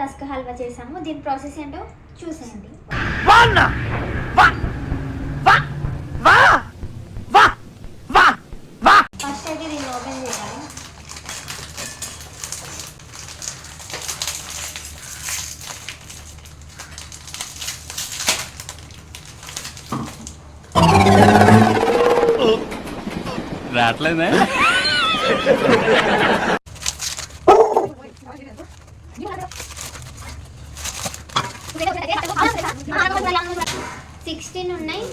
Rusk halwa చేసాము. దీని process ఏంటో చూసేయండి. ఫస్ట్ అయితే దీన్ని ఓపెన్ చేయాలి. రావట్లేదా? సిక్స్టీన్ ఉన్నాయి.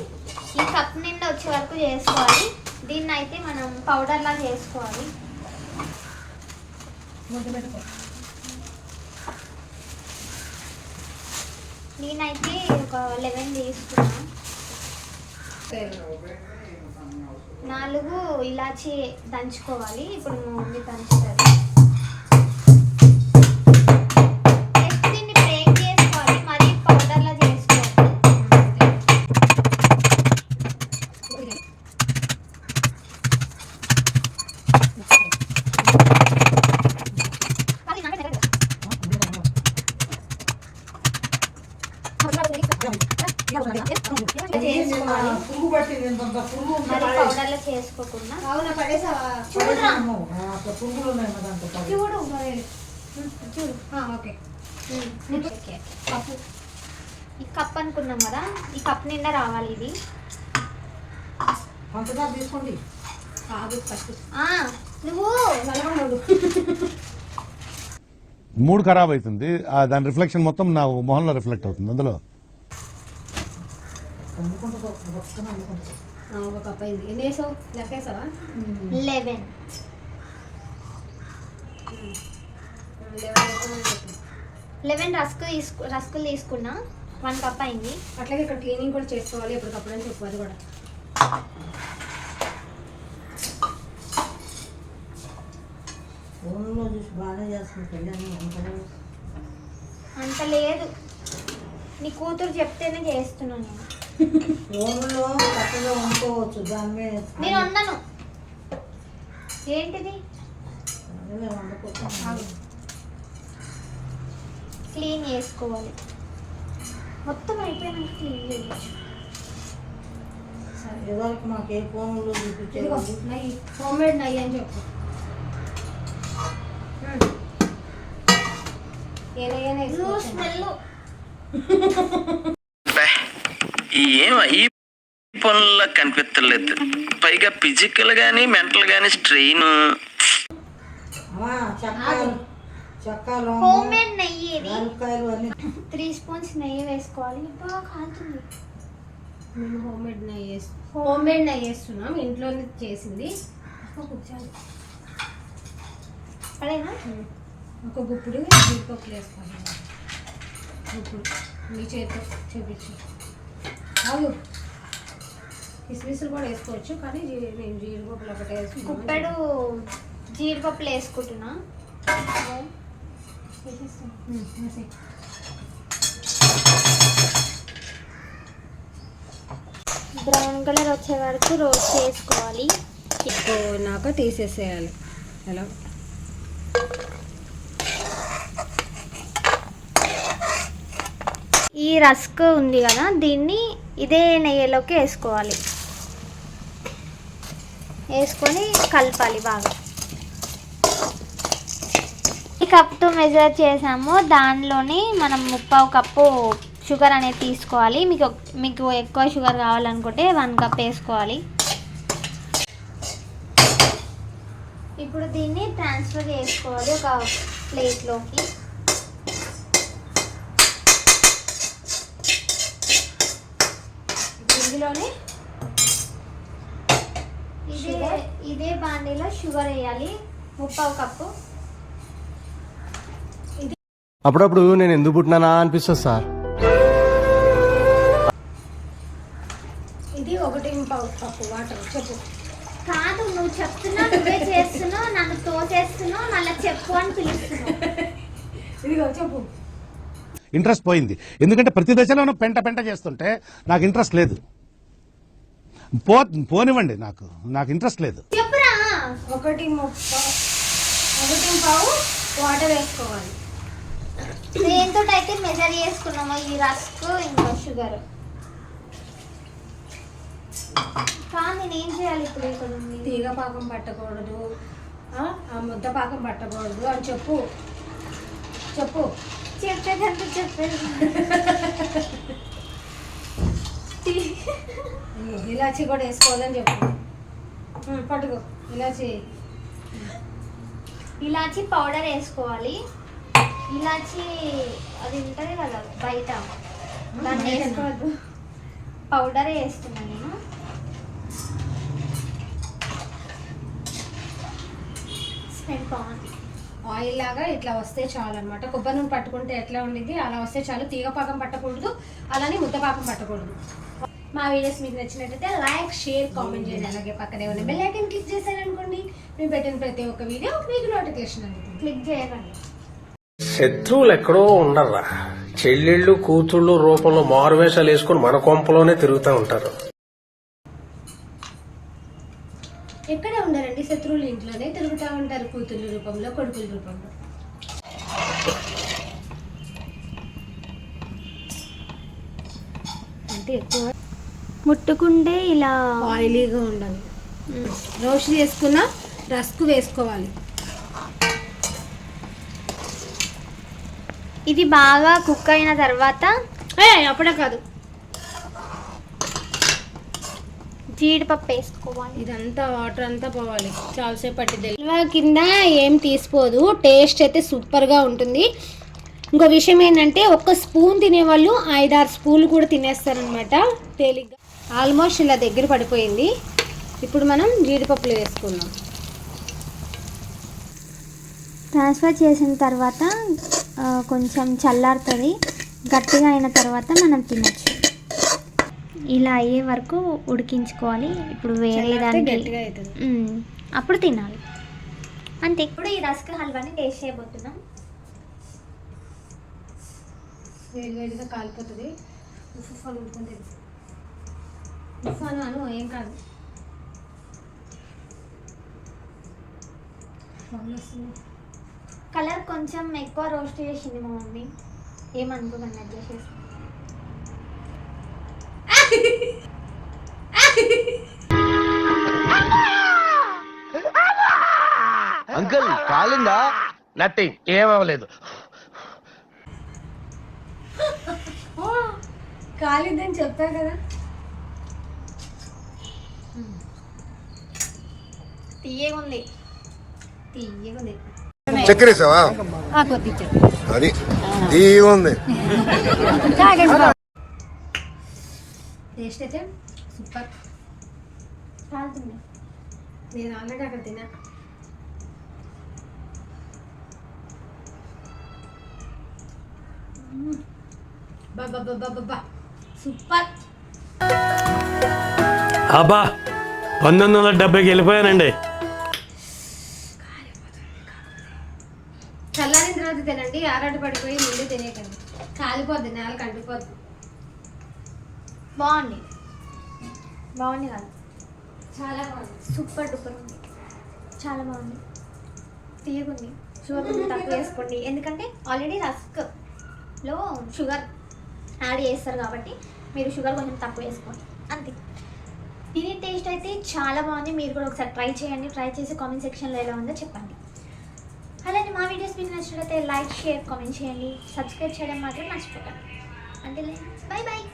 ఈ కప్ నిండా వచ్చే వరకు చేసుకోవాలి. దీన్ని అయితే మనం పౌడర్ లా చేసుకోవాలి. నేనైతే ఒక 11 తీసుకున్నాను. 4 ఇలాచి దంచుకోవాలి. ఇప్పుడు మమ్మీ దంచుతుంది. దీన్ని బ్రేక్ చేసుకోవాలి, మరి పౌడర్ లా చేసుకోవాలి. మరి పౌడర్లో చేసుకోకుండా చూడు ఈ కప్ అనుకున్నాం కదా, ఈ కప్ నిండా రావాలి. ఇది తీసుకోండి. నువ్వు మూడ్ ఖరాబ్ అవుతుంది. దాని రిఫ్లెక్షన్ మొత్తం నా మొహంలో రిఫ్లెక్ట్ అవుతుంది. అందులో ఒక కప్ అయింది. ఎన్ని వేసావు? లెక్కేసావా? 11. 11 రస్కులు తీసుకున్నా. 1 కప్ అయింది. అట్లాగే ఇక్కడ క్లీనింగ్ కూడా చేసుకోవాలి ఎప్పటికప్పుడు అని చెప్పు. అది కూడా ఫోన్లో చూసి బాగానే చేస్తుంది. అంత లేదు, నీ కూతురు చెప్తేనే చేస్తున్నాను నేను. ఫోన్లో చక్కగా వండుకోవచ్చు. దాని మీద నేను వండను. ఏంటిది? క్లీన్ చేసుకోవాలి. మొత్తం అయిపోయినాక క్లీన్ చేయవచ్చు. ఎవరికి మాకు ఏ ఫోన్లో చూపించేది నెయ్యి, హోమ్ మేడ్ నెయ్యి అని చెప్పు. ఈ పనుల్లో కనిపించలేదు. పైగా ఫిజికల్ గానీ మెంటల్ గానీ స్ట్రెయిన్. హోమ్ మేడ్ నెయ్యి. 3 స్పూన్స్ నెయ్యి వేసుకోవాలి. బాగా కాలుతుంది. మేము హోమ్ మేడ్ నెయ్యి వేస్తున్నాం. ఇంట్లోనే చేసింది. పడేనా? ఒక గుప్పుడు జీడిపప్పులు వేసుకోవాలి. గుప్పుడు మీ చేతితో చూపించు. అవు కిస్మిస్లు కూడా వేసుకోవచ్చు, కానీ నేను జీడిపప్పులు ఒకటే వేసుకున్నాను. గుప్పెడు జీడిపప్పులు వేసుకుంటున్నా. బ్రౌన్ కలర్ వచ్చే వరకు రోస్ట్ చేసుకోవాలి. ఎక్కువనాక తీసేసేయాలి. ఎలా ఈ రస్క్ ఉంది కదా, దీన్ని ఇదే నెయ్యిలోకి వేసుకోవాలి. వేసుకొని కలపాలి బాగా. ఈ కప్తో మెజర్ చేసాము. దానిలోని మనం 1/2 కప్పు షుగర్ అనేది తీసుకోవాలి. మీకు ఎక్కువ షుగర్ కావాలనుకుంటే 1 కప్ వేసుకోవాలి. ఇప్పుడు దీన్ని ట్రాన్స్ఫర్ చేసుకోవాలి ఒక ప్లేట్లోకి. ఇందులోనే ఇదే బాండీలో షుగర్ వేయాలి. 1/2 కప్పు. అప్పుడప్పుడు నేను ఎందుకు పుట్టినానా అనిపిస్తుంది సార్. ఇది 1/4 కప్పు వాటర్. చెప్పు. కాదు, నువ్వు చెప్తున్నావు, నువ్వే చేస్తున్నావు, నన్ను తోసేస్తున్నావు, మళ్ళీ చెప్పు అని పిలుస్తున్నావు. ఇదిగో చెప్పు. ఇంట్రెస్ట్ పోయింది. ఎందుకంటే ప్రతి దశలోనూ పెంట చేస్తుంటే నాకు ఇంట్రెస్ట్ లేదు. పోనివ్వండి, నాకు ఇంట్రెస్ట్ లేదు. చెప్పురా. 1/4 వాటర్ వేసుకోవాలి. దేంతో అయితే మెజర్ చేసుకున్నాము ఈ రస్క్ ఇంకా షుగర్. కానీ నేను ఏం చేయాలి ఇప్పుడు? ఇక్కడ ఉంది తీగ పాకం పట్టకూడదు, ఆ ముద్ద పాకం పట్టకూడదు అని చెప్పు. చెప్పేదంతా చెప్పేది. ఇలాచి కూడా వేసుకోవాలని చెప్పు. పట్టుకో ఇలాచి పౌడర్ వేసుకోవాలి. ఇలాచి అది ఉంటుంది కదా బయట, దాన్ని వేసుకోవద్దు, పౌడరే వేస్తున్నాను నేను. స్మెల్ బాగుంది. ఆయిల్ లాగా ఇట్లా వస్తే చాలు అనమాట. కొబ్బరి నూనె పట్టుకుంటే ఎట్లా ఉండిద్ది అలా వస్తే చాలు. తీగ పాకం పట్టకూడదు, అలానే ముద్ద పాకం పట్టకూడదు. మా వీడియోస్ మీకు నచ్చినట్టయితే లైక్, షేర్, కామెంట్ చేయండి. అలాగే పక్కనే ఉన్న బెల్ ఐకాన్ క్లిక్ చేశారనుకోండి, మేము పెట్టిన ప్రతి ఒక్క వీడియో మీకు నోటిఫికేషన్ అందుతుంది. క్లిక్ చేయకండి. శత్రువులు ఎక్కడో ఉండర్రా, చెల్లెళ్ళు కూతుళ్ళు రూపంలో మారువేషాలు వేసుకుని మన కొంపలోనే తిరుగుతూ ఉంటారు. ఎక్కడే ఉండరండి, శత్రువులు ఇంట్లోనే తిరుగుతూ ఉంటారు, కూతుళ్ళ రూపంలో, కొడుకుల రూపంలో. అంటే ఎక్కువ ముట్టుకుంటే ఇలా ఆయిలీగా ఉండాలి. రోస్ట్ చేసుకున్న రస్క్ వేసుకోవాలి. ఇది బాగా కుక్ అయిన తర్వాత అప్పుడే కాదు, జీడిపప్పు వేసుకోవాలి. ఇదంతా వాటర్ అంతా పోవాలి, చాలాసేపు పట్టిద్ది. హల్వా కింద ఏం తీసిపోదు, టేస్ట్ అయితే సూపర్గా ఉంటుంది. ఇంకో విషయం ఏంటంటే ఒక్క స్పూన్ తినేవాళ్ళు 5-6 స్పూన్లు కూడా తినేస్తారనమాట తేలిగ్గా. ఆల్మోస్ట్ ఇలా దగ్గర పడిపోయింది. ఇప్పుడు మనం జీడిపప్పులు వేసుకుందాం. ట్రాన్స్ఫర్ చేసిన తర్వాత కొంచెం చల్లారుతుంది. గట్టిగా అయిన తర్వాత మనం తినచ్చు. ఇలా అయ్యే వరకు ఉడికించుకోవాలి. ఇప్పుడు వేరే దానికి గట్టిగా అవుతుంది, అప్పుడు తినాలి అంతే. ఇప్పుడు ఈ రస్క్ హల్వాని టేస్ట్ చేయబోతున్నాం. వేడివేడిగా కాలిపోతుంది. ఉఫాను ఉంటుంది, ఉఫాను అను ఏం కాదు. కలర్ కొంచెం ఎక్కువ రోస్ట్ చేసింది మా మమ్మీ, ఏమనుకోకండి అడ్జస్ట్ చేసి. అంకుల్ కాలిందా? నథింగ్, ఏమవ్వలేదు. కాలిద్దని చెప్పా కదా. తీయగా ఉంది. చక్కెరేసావా? అది ఉంది. టేస్ట్ అయితే సూపర్. కాలుతుంది. నేను ఆల్రెడీ అక్కడ తిన్నా. బాబా సూపర్. అబ్బా 1970కి వెళ్ళిపోయానండి. చల్లారిన తర్వాత తినండి, ఆరాట పడిపోయి ముందు తినేకండి, కాలిపోద్ది, నేల కంటిపోద్ది. బాగుంది కాదు, చాలా బాగుంది, సూపర్ డూపర్ ఉంది, చాలా బాగుంది. తీయగుంది. షుగర్ కొంచెం తక్కువ వేసుకోండి, ఎందుకంటే ఆల్రెడీ రస్క్లో షుగర్ యాడ్ చేస్తారు కాబట్టి మీరు షుగర్ కొంచెం తక్కువ వేసుకోండి అంతే. దీని టేస్ట్ అయితే చాలా బాగుంది. మీరు కూడా ఒకసారి ట్రై చేయండి. ట్రై చేసి కామెంట్ సెక్షన్లో ఎలా ఉందో చెప్పండి. అలానే మా వీడియోస్ మీకు నచ్చినట్లయితే లైక్, షేర్, కామెంట్ చేయండి. సబ్స్క్రైబ్ చేయడం మాత్రం మర్చిపోకండి. అంటే బాయ్ బాయ్.